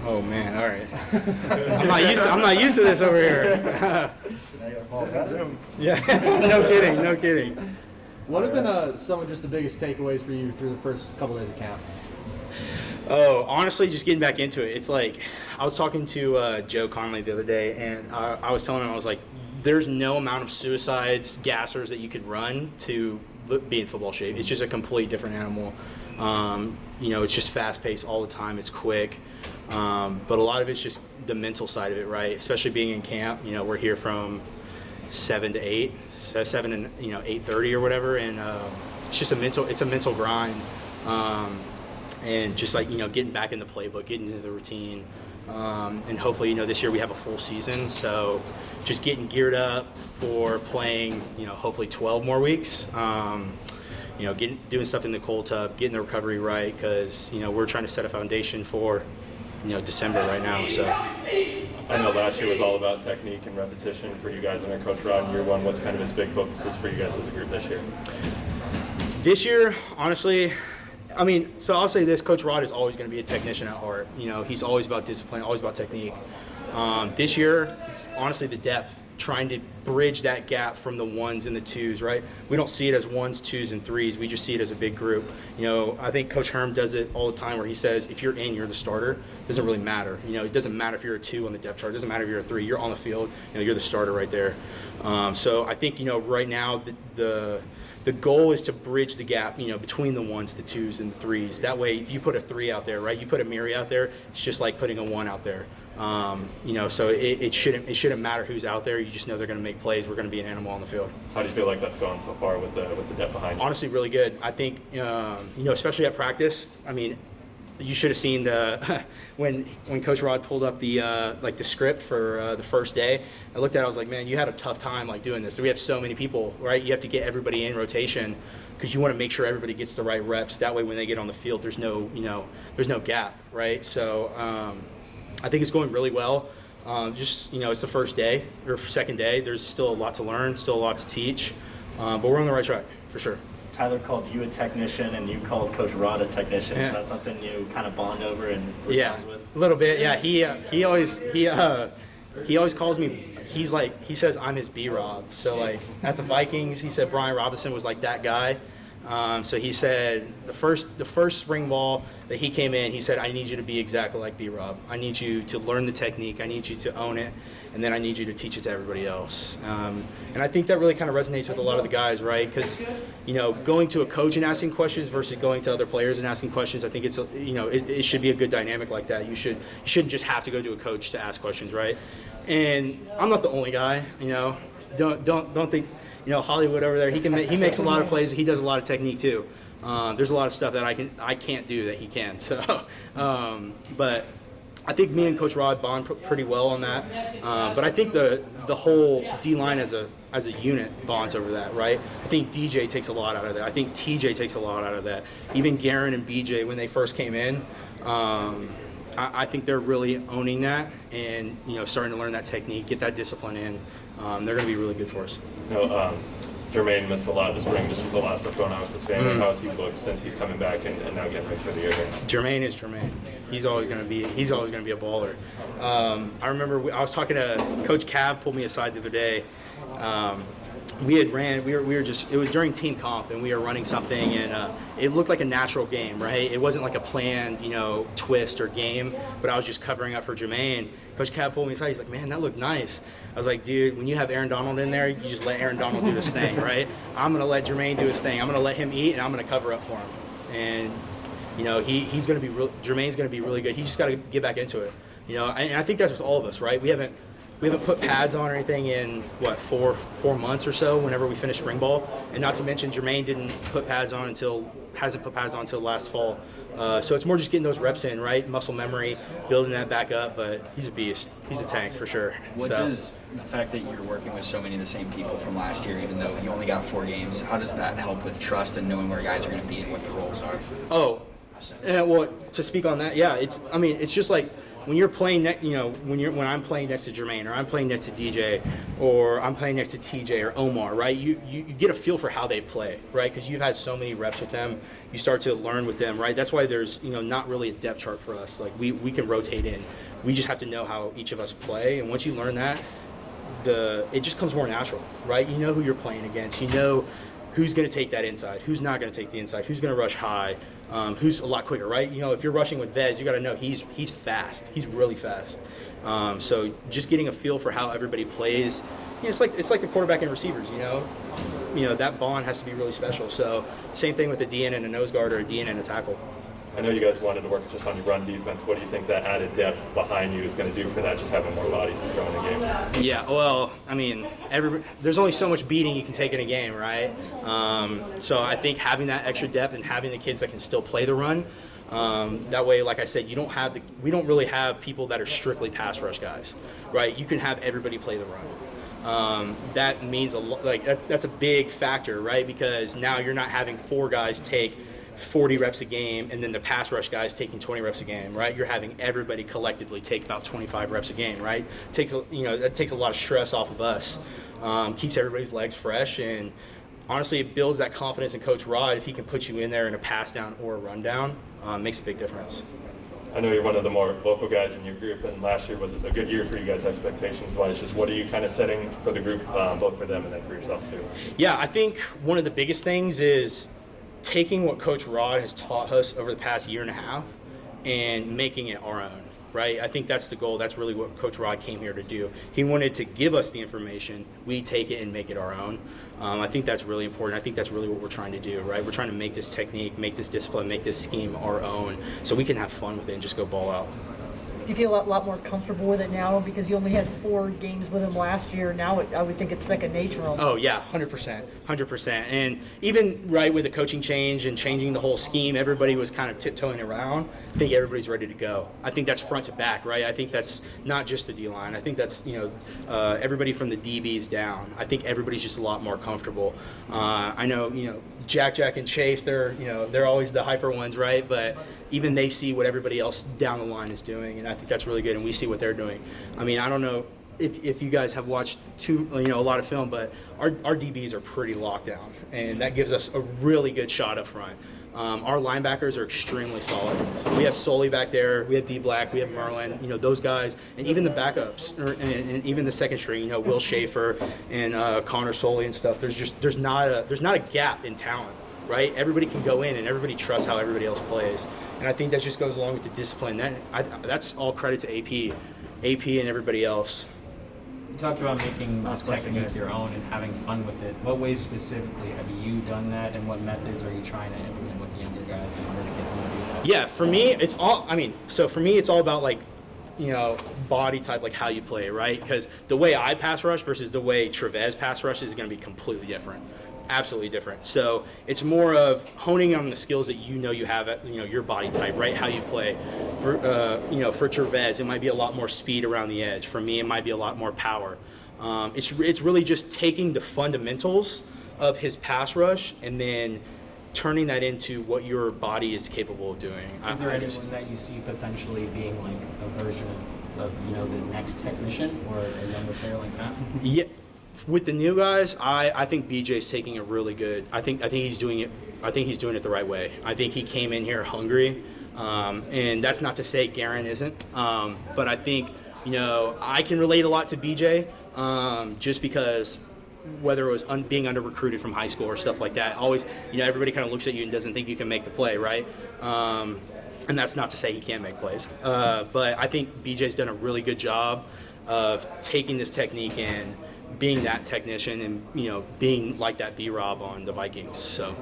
Oh man, all right. I'm not used to this over here. Yeah, no kidding. What have been some of just the biggest takeaways for you through the first couple days of camp? Oh, honestly, just getting back into it. It's like I was talking to Joe Conley the other day, and I was telling him, I was like, there's no amount of suicides, gassers that you could run to be in football shape. It's just a completely different animal. It's just fast-paced all the time. It's quick. But a lot of it's just the mental side of it, right? Especially being in camp. We're here from 7 to 8, 7 and 8:30 or whatever, and it's just a mental grind. And just like, getting back in the playbook, getting into the routine. And hopefully, this year we have a full season. So just getting geared up for playing, hopefully 12 more weeks. Doing stuff in the cold tub, getting the recovery right, because, we're trying to set a foundation for, December right now. So I know last year was all about technique and repetition for you guys under Coach Rod in year one. What's kind of his big focuses for you guys as a group this year? This year, honestly, so I'll say this: Coach Rod is always going to be a technician at heart. He's always about discipline, always about technique. This year, it's honestly the depth, trying to bridge that gap from the ones and the twos, right? We don't see it as ones, twos, and threes. We just see it as a big group. I think Coach Herm does it all the time where he says, if you're in, you're the starter. It doesn't really matter. It doesn't matter if you're a 2 on the depth chart. It doesn't matter if you're a 3. You're on the field. You're the starter right there. So I think, right now, the goal is to bridge the gap, between the 1s, the 2s, and the 3s. That way, if you put a 3 out there, right, you put a Miri out there, it's just like putting a 1 out there. So it shouldn't matter who's out there. You just know they're going to make plays. We're going to be an animal on the field. How do you feel like that's gone so far with the depth behind you? Honestly, really good. I think, especially at practice. You should have seen when Coach Rod pulled up the script for the first day. I looked at it, I was like, man, you had a tough time doing this. So we have so many people, right? You have to get everybody in rotation because you want to make sure everybody gets the right reps. That way, when they get on the field, there's no gap, right? So I think it's going really well. It's the first day or second day. There's still a lot to learn, still a lot to teach, but we're on the right track for sure. Tyler called you a technician and you called Coach Rod a technician. Yeah. Is that something you kind of bond over and respond with? A little bit. Yeah, he always calls me. He says I'm his B-Rob. So at the Vikings, he said Brian Robinson was like that guy. So he said the first spring ball that he came in, he said, I need you to be exactly like B-Rob. I need you to learn the technique. I need you to own it. And then I need you to teach it to everybody else. And I think that really kind of resonates with a lot of the guys, right? Because, going to a coach and asking questions versus going to other players and asking questions, I think it's, it should be a good dynamic like that. You shouldn't just have to go to a coach to ask questions, right? And I'm not the only guy, Don't think, Hollywood over there, he makes a lot of plays. He does a lot of technique too. There's a lot of stuff that I can't do that he can. So, but I think me and Coach Rod bond pretty well on that. But I think the whole D-line as a unit bonds over that, right? I think DJ takes a lot out of that. I think TJ takes a lot out of that. Even Garen and BJ, when they first came in, I think they're really owning that and, starting to learn that technique, get that discipline in. They're going to be really good for us. Jermayne missed a lot of the spring just with the lot of stuff going on with his family. How has he looked since he's coming back and now getting ready for the year? Jermayne is Jermayne. He's always going to be a baller. I remember I was talking to Coach Cab, pulled me aside the other day. It was during team comp and we were running something and it looked like a natural game, right? It wasn't like a planned, twist or game, but I was just covering up for Jermayne. Coach Cab pulled me aside, he's like, man, that looked nice. I was like, dude, when you have Aaron Donald in there, you just let Aaron Donald do his thing, right? I'm going to let Jermayne do his thing. I'm going to let him eat and I'm going to cover up for him. And, he's going to be Jermayne's going to be really good. He's just got to get back into it, and I think that's with all of us, right? We haven't put pads on or anything in, 4 months or so whenever we finished spring ball. And not to mention Jermayne hasn't put pads on until last fall. So it's more just getting those reps in, right? Muscle memory, building that back up. But he's a beast. He's a tank for sure. What does the fact that you're working with so many of the same people from last year, even though you only got 4 games, how does that help with trust and knowing where guys are going to be and what the roles are? Oh, well, to speak on that, yeah. It's just like when you're playing, when I'm playing next to Jermayne, or I'm playing next to DJ, or I'm playing next to TJ or Omar, right? You get a feel for how they play, right? Because you've had so many reps with them, you start to learn with them, right? That's why there's not really a depth chart for us. Like we can rotate in. We just have to know how each of us play, and once you learn that, it just comes more natural, right? You know who you're playing against. You know who's going to take that inside, who's not going to take the inside, who's going to rush high, who's a lot quicker, right? If you're rushing with Vez, you got to know he's fast. He's really fast. So just getting a feel for how everybody plays, it's like the quarterback and receivers. That bond has to be really special. So same thing with a DN and a nose guard, or a DN and a tackle. I know you guys wanted to work just on your run defense. What do you think that added depth behind you is going to do for that, just having more bodies to throw in the game? Yeah, well, there's only so much beating you can take in a game, right? So I think having that extra depth and having the kids that can still play the run, that way, like I said, we don't really have people that are strictly pass rush guys, right? You can have everybody play the run. That means a lot. Like that's a big factor, right? Because now you're not having 4 guys take 40 reps a game, and then the pass rush guys taking 20 reps a game, right? You're having everybody collectively take about 25 reps a game, right? That takes a lot of stress off of us. Keeps everybody's legs fresh, and honestly, it builds that confidence in Coach Rod. If he can put you in there in a pass down or a run down, makes a big difference. I know you're one of the more vocal guys in your group, and last year was a good year for you guys expectations-wise. Just what are you kind of setting for the group, both for them and then for yourself too? Yeah, I think one of the biggest things is taking what Coach Rod has taught us over the past year and a half and making it our own, right? I think that's the goal. That's really what Coach Rod came here to do. He wanted to give us the information. We take it and make it our own. I think that's really important. I think that's really what we're trying to do, right? We're trying to make this technique, make this discipline, make this scheme our own, so we can have fun with it and just go ball out. Do you feel a lot more comfortable with it now because you only had 4 games with him last year? Now I would think it's second nature almost. Oh yeah, 100%. And even right with the coaching change and changing the whole scheme, everybody was kind of tiptoeing around. I think everybody's ready to go. I think that's front to back, right? I think that's not just the D-line. I think that's everybody from the DBs down. I think everybody's just a lot more comfortable. I know Jack and Chase, they're always the hyper ones, right? But even they see what everybody else down the line is doing, and I think that's really good, and we see what they're doing. I don't know if you guys have watched a lot of film, but our DBs are pretty locked down, and that gives us a really good shot up front. Our linebackers are extremely solid. We have Soley back there, we have D Black, we have Merlin, those guys, and even the backups, and even the second string, Will Schaefer and Connor Soley and stuff. There's not a gap in talent, right? Everybody can go in, and everybody trusts how everybody else plays, and I think that just goes along with the discipline. That's all credit to AP and everybody else. You talked about making the technique your own and having fun with it. What ways specifically have you done that, and what methods are you trying to implement with the younger guys in order to get them to do that? Yeah, for me, it's all. For me, it's all about body type, like how you play, right? Because the way I pass rush versus the way Trevez pass rush is going to be completely different. Absolutely different. So it's more of honing on the skills that you have at your body type, right? How you play. For Trevez, it might be a lot more speed around the edge. For me, it might be a lot more power. It's really just taking the fundamentals of his pass rush and then turning that into what your body is capable of doing. Is there anyone that you see potentially being like a version of the next technician or a younger player like that? Yeah. With the new guys, I think BJ's taking a really good. I think he's doing it. I think he's doing it the right way. I think he came in here hungry, and that's not to say Garen isn't. But I think I can relate a lot to BJ, just because whether it was being under recruited from high school or stuff like that. Always, everybody kind of looks at you and doesn't think you can make the play, right? And that's not to say he can't make plays. But I think BJ's done a really good job of taking this technique and being that technician and being like that B-Rob on the Vikings. So